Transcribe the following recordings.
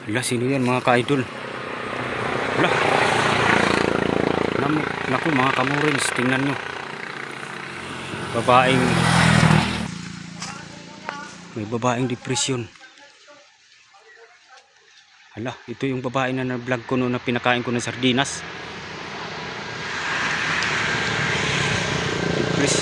Wala, sino yan mga ka-idol? Wala. Naku mga kamurins, tingnan nyo. Babaeng, may babaeng depresyon. Hala, ito yung babae na na-vlog ko noon na pinakain ko ng sardinas. Depres.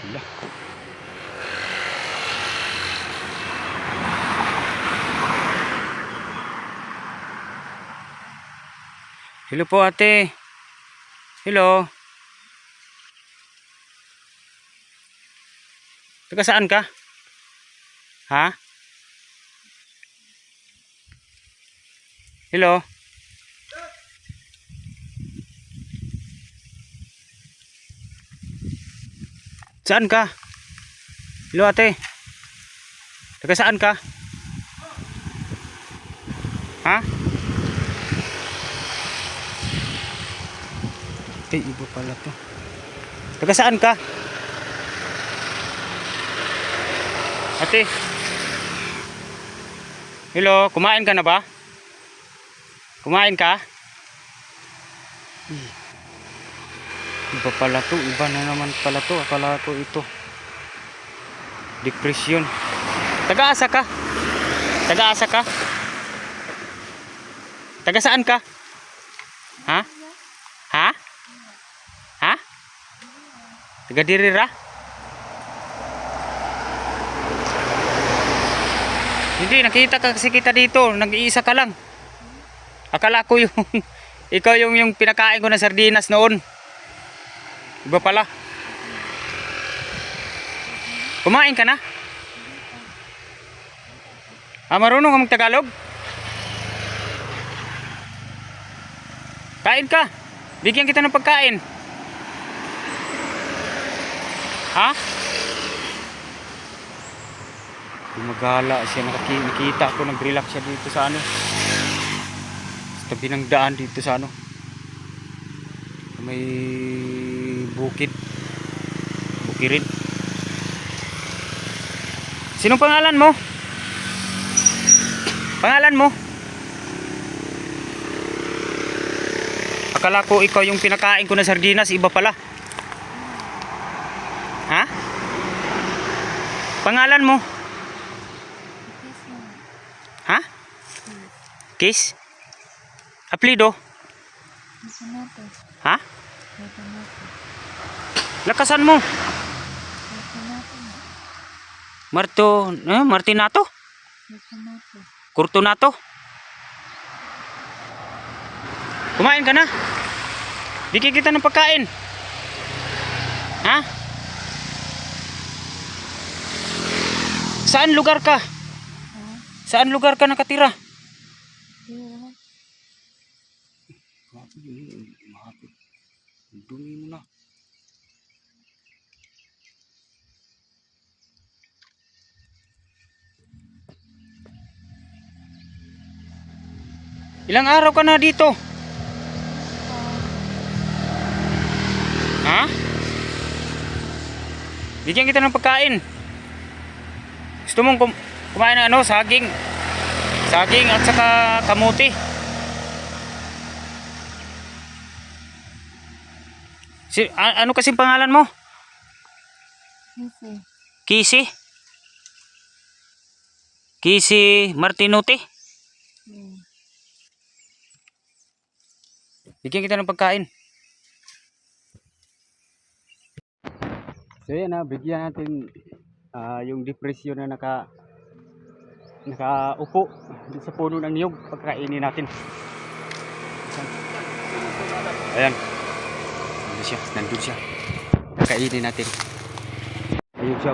Hala. Hello po ate. Hello. Taga saan ka? Ha? Hello. Saan ka? Hello ate. Taga saan ka? Ha? Eh, iba pala to. Taga saan ka? Ate. Hello, kumain ka na ba? Kumain ka? Iba pala to, iba na naman pala to. Akala ko ito depression. Taga-asa ka? Taga-asa ka? Taga saan ka? Ha? Ha? Ha? Taga Dirira? Hindi, nakita ka kasi kita dito. Nag-iisa ka lang. Akala ko yung ikaw yung pinakain ko ng sardinas noon. Iba pala. Kumain ka na? Marunong ka mag-Tagalog? Kain ka. Bigyan kita ng pagkain. Ha? Gumagala siya, nakita ko, nag-relax siya dito sa ano, sa tabi ng daan dito sa ano, may bukid, bukirin. Sinong pangalan mo? Pangalan mo? Akala ko ikaw yung pinakain ko ng sardinas, iba pala. Ha? Pangalan mo? Ha? Kiss? Aplido? Ha? Lakasan mo. Martinato? Kurtunato? Kumain ka na? Bigyan kita ng pagkain. Ha? Saan lugar ka? Saan lugar ka nakatira? Dumi mo na. Ilang araw ka na dito? Ha? Bigyan kita ng pagkain. Gusto mong kumain ng ano, saging at saka kamuti. Ano kasing pangalan mo? Kisi? Kisi Martinuti? Bigyan kita ng pagkain. So yan, bigyan natin yung depression na nakaupo sa puno ng niyog. Pagkainin natin. Ayan. Nandun siya. Pagkainin natin. Ayun siya.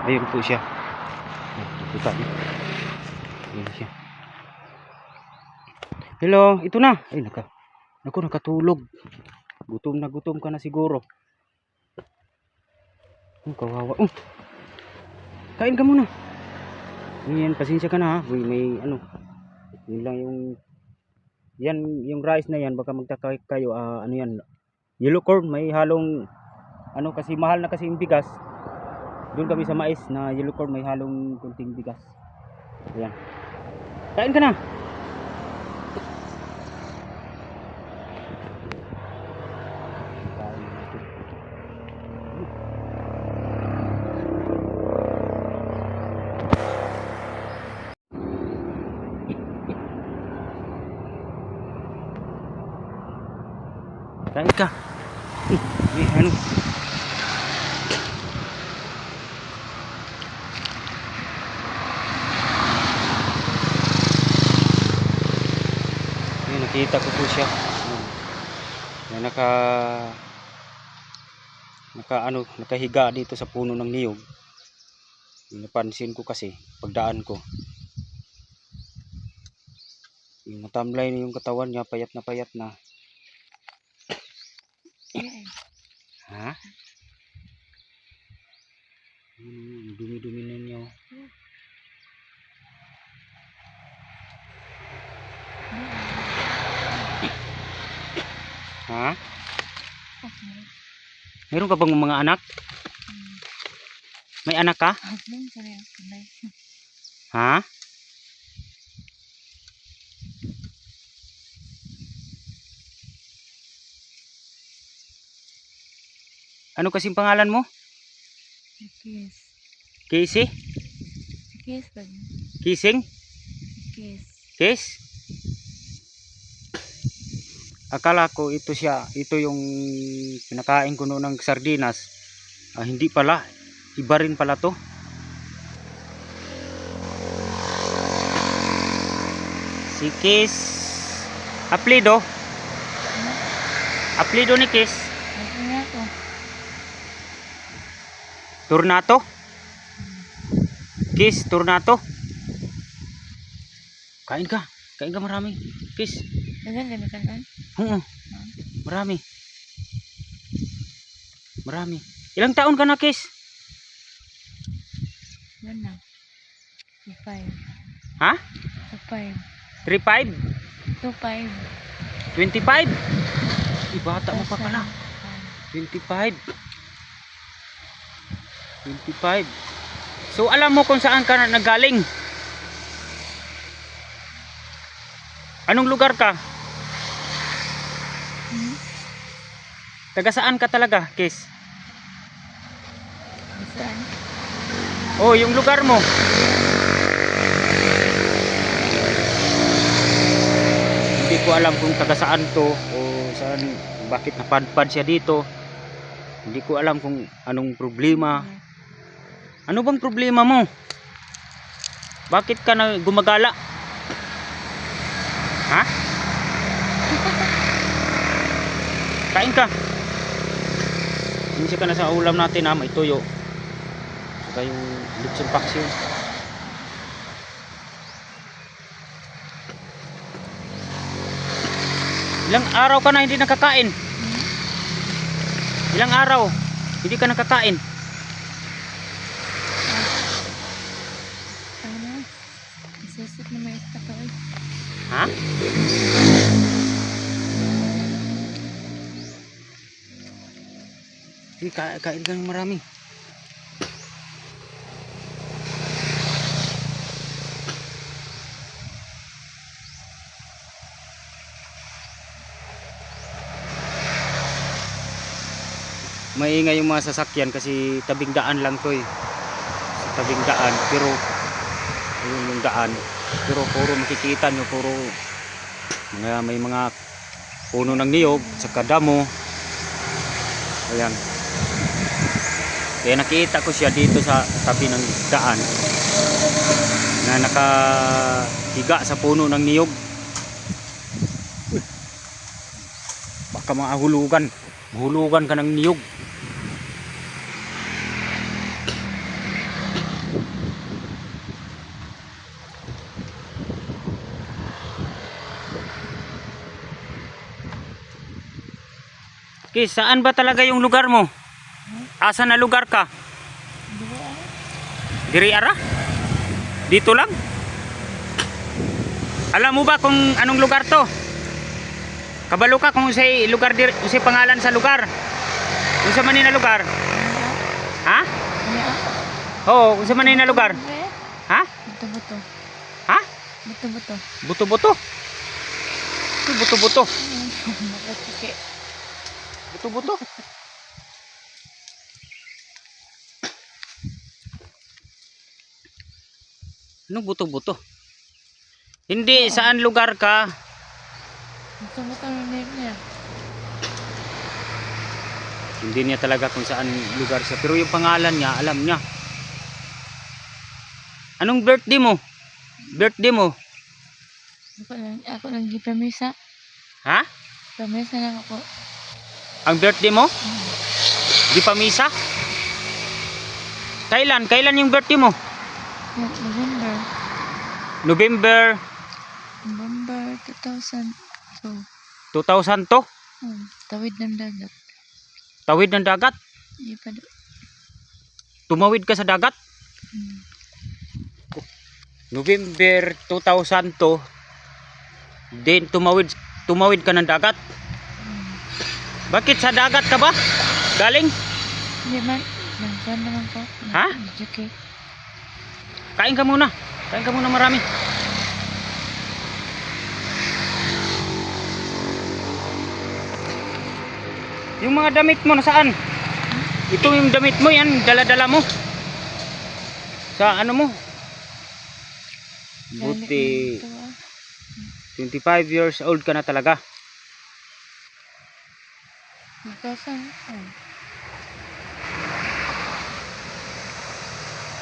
Ayun po siya. Kita niyo. Ayun siya. Hello, ito na. Ay, nakatulog. Gutom na gutom ka na siguro. Kawawa. Kain ka muna. Yan, pasensya ka na ha. Uy, may ano. Yun lang yung yan, yung rice na yan, baka magtaka kayo, ano yan, yellow corn, may halong ano kasi mahal na kasi yung bigas. Doon kami sa mais na yellow corn, may halong kunting bigas. Ayan. Kain ka na. Kain ka. Ano? Ayan, nakita ko po siya. Ayan, nakahiga dito sa puno ng niyog. Napansin ko kasi pagdaan ko. Yung matamlay na yung katawan niya, payat na. Ha? Dumi-dumi na niyo. Ha? Meron ka bang mga anak? May anak ka? Ha? Ano kasing pangalan mo? Kiss. Casey? Kiss ba? Kissing? Kiss. Kiss? Akala ko ito siya. Ito yung pinakain ko noon ng sardinas. Hindi pala. Iba rin pala to. Si Kiss. Aplido? Aplido ni Kiss? Ano nga to? Tornato? Kiss, Tornato? Kain ka. Kain ka marami. Kiss. Dagan kami kanan? Oo. Marami. Marami. Ilang taon ka na, Kiss? Yan na. 25. Ha? 25. 35? 25. 25? Bata mo pa pala. 25. 25. So alam mo kung saan ka nagaling? Anong lugar ka? Taga saan ka talaga, Kiss? Saan? Oh, yung lugar mo. Hindi ko alam kung taga saan to o saan, bakit napadpad siya dito. Hindi ko alam kung anong problema. Ano bang problema mo? Bakit ka na gumagala? Ha? Kain ka. Hindi ka na sa ulam natin ha, may tuyo. Saka yung lechon paksiw. Ilang araw ka na hindi nakakain? Ilang araw hindi ka nakakain? Ano? Isusot na may istak ko eh. Ha? Hindi, kain ka ng marami. Maingay yung mga sasakyan kasi tabing daan lang to eh. Sa tabing daan, pero ayun yung daan. Pero puro makikita nyo, puro may mga puno ng niyog, saka damo. Ayan. Kaya nakita ko siya dito sa tabi ng daan na nakahiga sa puno ng niyog. Baka mahulugan ka ng niyog. Okay, saan ba talaga yung lugar mo? Asa na lugar ka? Diri ara? Dito lang? Alam mo ba kung anong lugar to? Kabalo ka kung say lugar dir, say pangalan sa lugar. Kung sa man na lugar. Ha? Oo, kung sa man na lugar. Ha? Buto-buto. Ha? Buto-buto. Buto-buto. Ito buto-buto. Nakasike. Buto-buto. Anong buto-buto? Hindi, saan lugar ka? Buto-buto ang name niya. Hindi niya talaga kung saan lugar siya. Pero yung pangalan niya, alam niya. Anong birthday mo? Birthday mo? Ako lang gipamisa. Ha? Pamisa lang ako. Ang birthday mo? Di pa misa? Kailan? Kailan yung birthday mo? November. November November 2000. So, 2000 to? tawid ng dagat. Tawid ng dagat? Hindi pa do. Tumawid ka sa dagat? November 2000 to. Then tumawid ka ng dagat? Bakit sa dagat ka ba? Galing? Hindi man. Nagkuhan naman ko. Ha? Okay. Kain ka muna. Kain ka muna marami. Yung mga damit mo nasaan? Ito yung damit mo yan, dala-dala mo. Sa ano mo? Buti 25 years old ka na talaga. 2000.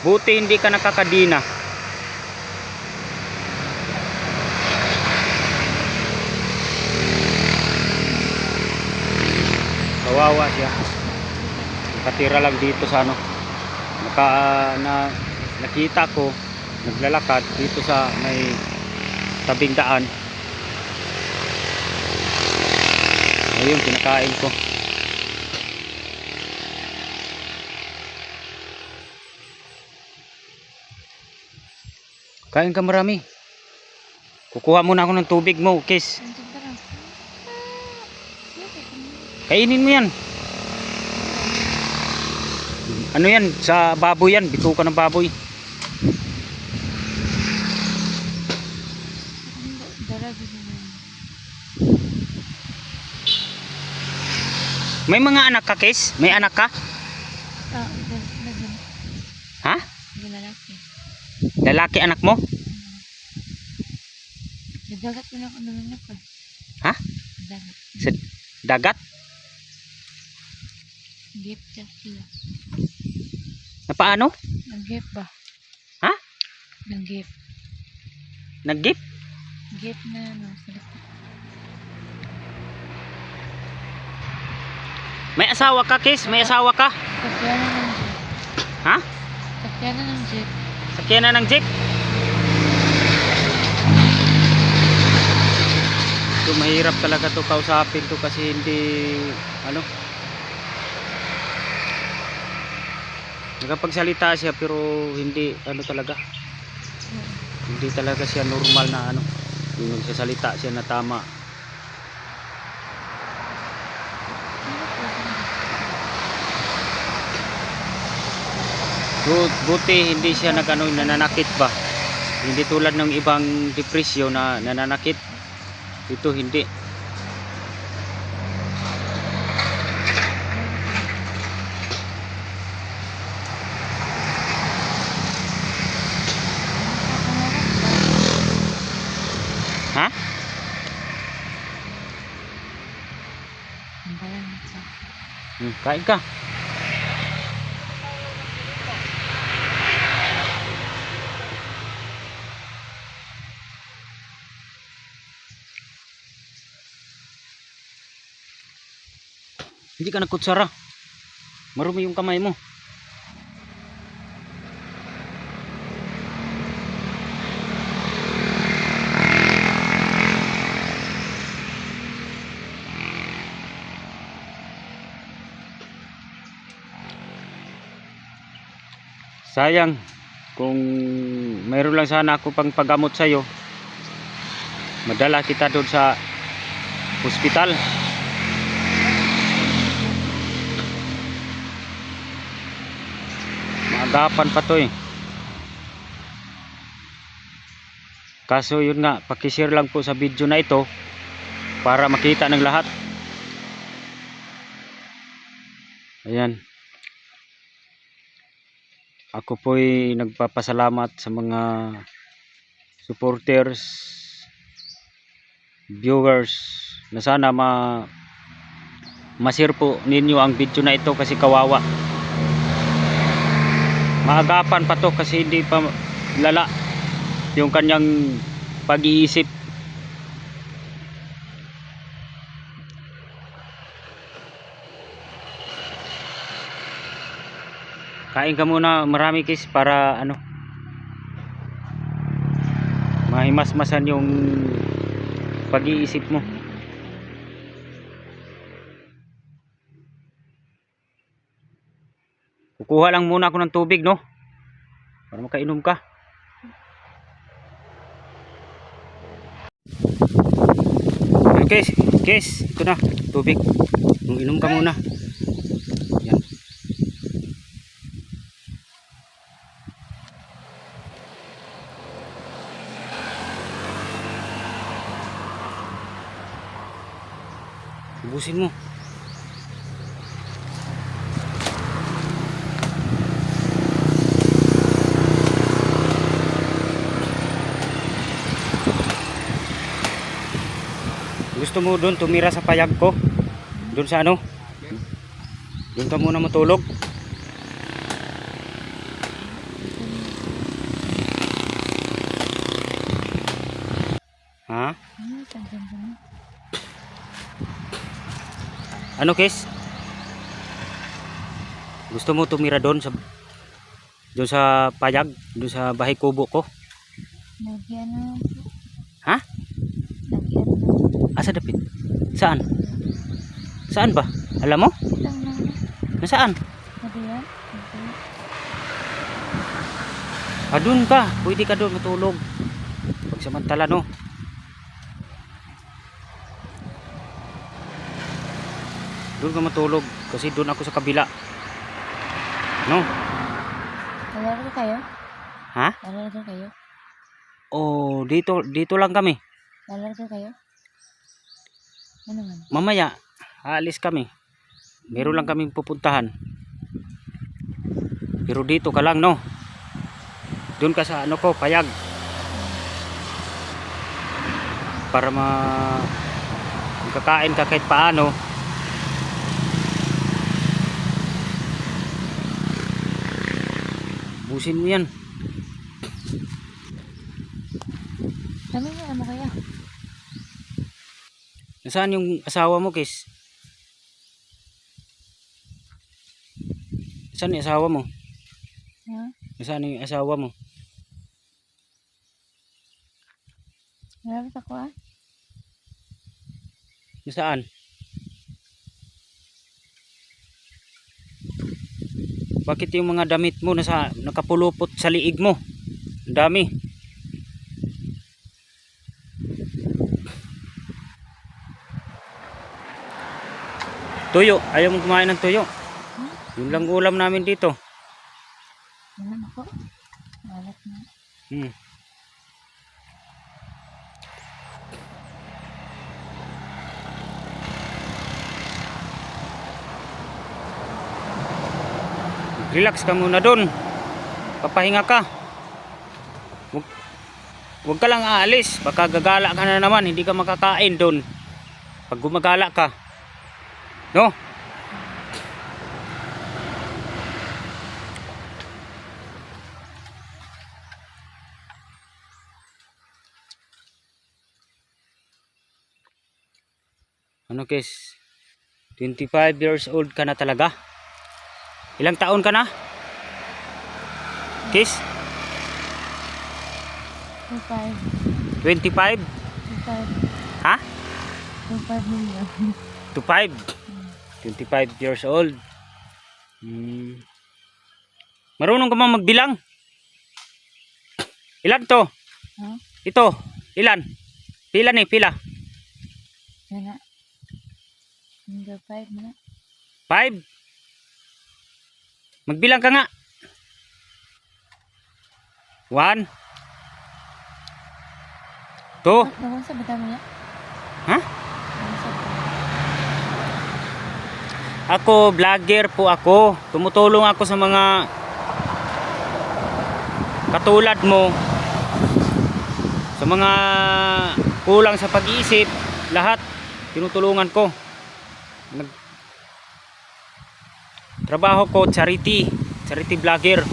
Buti hindi ka nakakadina. Kawawa siya. Nakatira lang dito sa ano. Nakita ko naglalakad dito sa may tabing daan. Ayun, kinakain ko. Kain ka marami. Kukuha muna ako ng tubig mo, Kiss. Kainin mo yan. Ano yan? Sa baboy yan. Bito ka ng baboy. May mga anak ka, Kiss? May anak ka? Ha? Lalaki. Lalaki anak mo? Dagat ko na ako naman ako. Ha? Dagat. Sa dagat? Gip siya sila. Na paano? Nag-gip ba? Ha? Nag-gip. Nag-gift? Gip na ano. Salita. May asawa ka, Kiss? May asawa ka? Sakyanan ng jeep. Ha? Sakyanan ng jeep. Sakyan na ng jeep? So, mahirap talaga to kausapin to kasi hindi ano, nakapagsalita siya pero hindi ano talaga, hindi talaga siya normal na ano, yung nagsasalita siya na tama. Buti hindi siya nagano, nananakit ba, hindi tulad ng ibang depresyo na nananakit. Ito hindi. Ha? Kain ka. Hindi ka nagkutsara. Marumi yung kamay mo. Sayang kung mayroon lang sana ako pang paggamot sa iyo. Madala kita doon sa hospital. Maagapan pa to eh. Kaso yun nga, pakishare lang po sa video na ito para makita ng lahat. Ayan. Ako po'y nagpapasalamat sa mga supporters, viewers na sana ma-share po ninyo ang video na ito kasi kawawa. Maagapan pa to kasi hindi pa lala yung kanyang pag-iisip. Kain ka muna marami guys para ano, mahimasmasan yung pag-iisip mo. Kukuha lang muna ako ng tubig, no? Para makainom ka. Okay, guys, ito na, tubig. Inom ka muna. Yan. Ubusin mo. Gusto mo doon tumira sa payag ko? Doon sa ano? Doon ka muna matulog. Ha? Ano, Kes? Gusto mo tumira doon sa payag, doon sa bahay kubo ko? Lagyan na. Ha? Lagyan na. Asa dapit? Saan? Saan ba? Alam mo? Itang na. Nasaan? Ano yan? Doon ka. Pwede ka doon matulog. Pagsamantala, no? Doon ka matulog. Kasi doon ako sa kabila. No? Lalaro kayo? Ha? Lalaro kayo? Oh, dito lang kami. Lalaro kayo? Ano man? Mamaya, aalis kami. Meron lang kaming pupuntahan. Pero dito ka lang, no? Doon ka sa ano ko, payag. Para makakain ka kahit paano. Busin mo yan. Kami nga, ano kaya? Nasaan yung asawa mo, Kes? Nasaan yung asawa mo? Ha? Nasaan yung asawa mo? Lalaro ako ah? Nasaan? Bakit yung mga damit mo nakapulupot sa liig mo? Ang dami. Tuyo, ayaw mo kumain ng tuyo. Yun lang ulam namin dito. Ano ako? Malat na. Relax ka muna doon. Papahinga ka. Huwag ka lang aalis. Baka gagala ka na naman. Hindi ka makakain doon. Pag gumagala ka. No? Ano, Kes? 25 years old ka na talaga? Ilang taon ka na? Kes? 25. 25? 25. Ha? 25 million. 25? 25 years old. Marunong ka ba magbilang? Ilan to? Ha? Ito, ilan? Pila ni, pila? Yan na. Number 5 na. 5. Magbilang ka nga. 1 2. Naman sa bata niya. Ha? Naman sa bata. Ako, vlogger po ako. Tumutulong ako sa mga katulad mo. Sa mga kulang sa pag-iisip, lahat tinutulungan ko. Trabaho ko charity vlogger.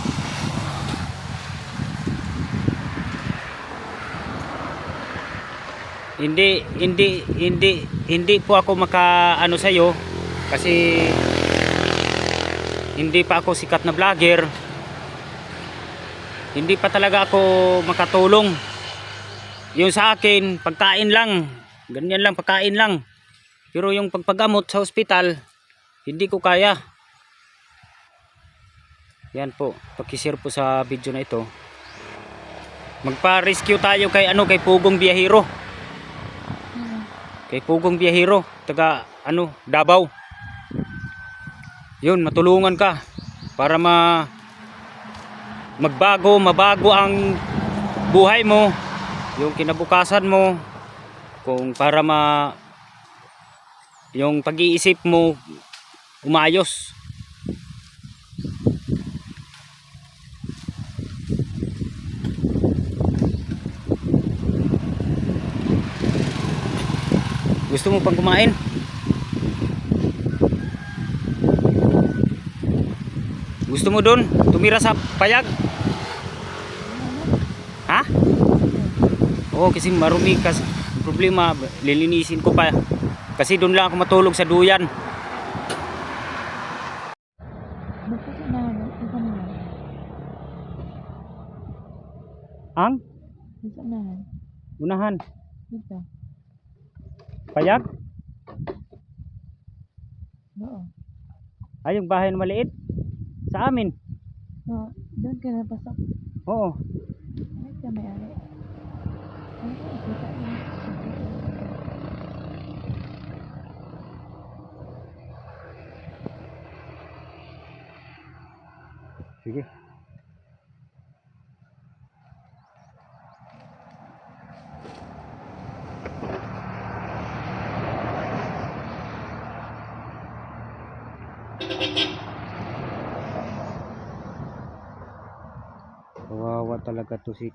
Hindi po ako makaano sa iyo kasi hindi pa ako sikat na vlogger. Hindi pa talaga ako makatulong. Yung sa akin, pagkain lang. Ganyan lang, pagkain lang. Pero yung pagpagamot sa ospital, hindi ko kaya. Yan po, paki-share po sa video na ito. Magpa-rescue tayo kay kay Pugong Biyahero. Kay Pugong Biyahero, taga Davao. Yun, matulungan ka para mabago ang buhay mo, yung kinabukasan mo, kung para yung pag-iisip mo umayos. Gusto mo pang kumain? Gusto mo dun? Tumira sa payag? Ha? Oo, kasi marumi kasi problema, lilinisin ko pa. Kasi doon lang ako matulog sa duyan. Basta sa nahanap. Isa na lang. Ang Isa na lang. unahan, Dito. payag? Oo. Ay, yung bahay na maliit? Sa amin? Oo. Doon ka napasok. Oo. Ay, ka may ari. Ano ko? Kita yun. Sige. Kawawa talaga to si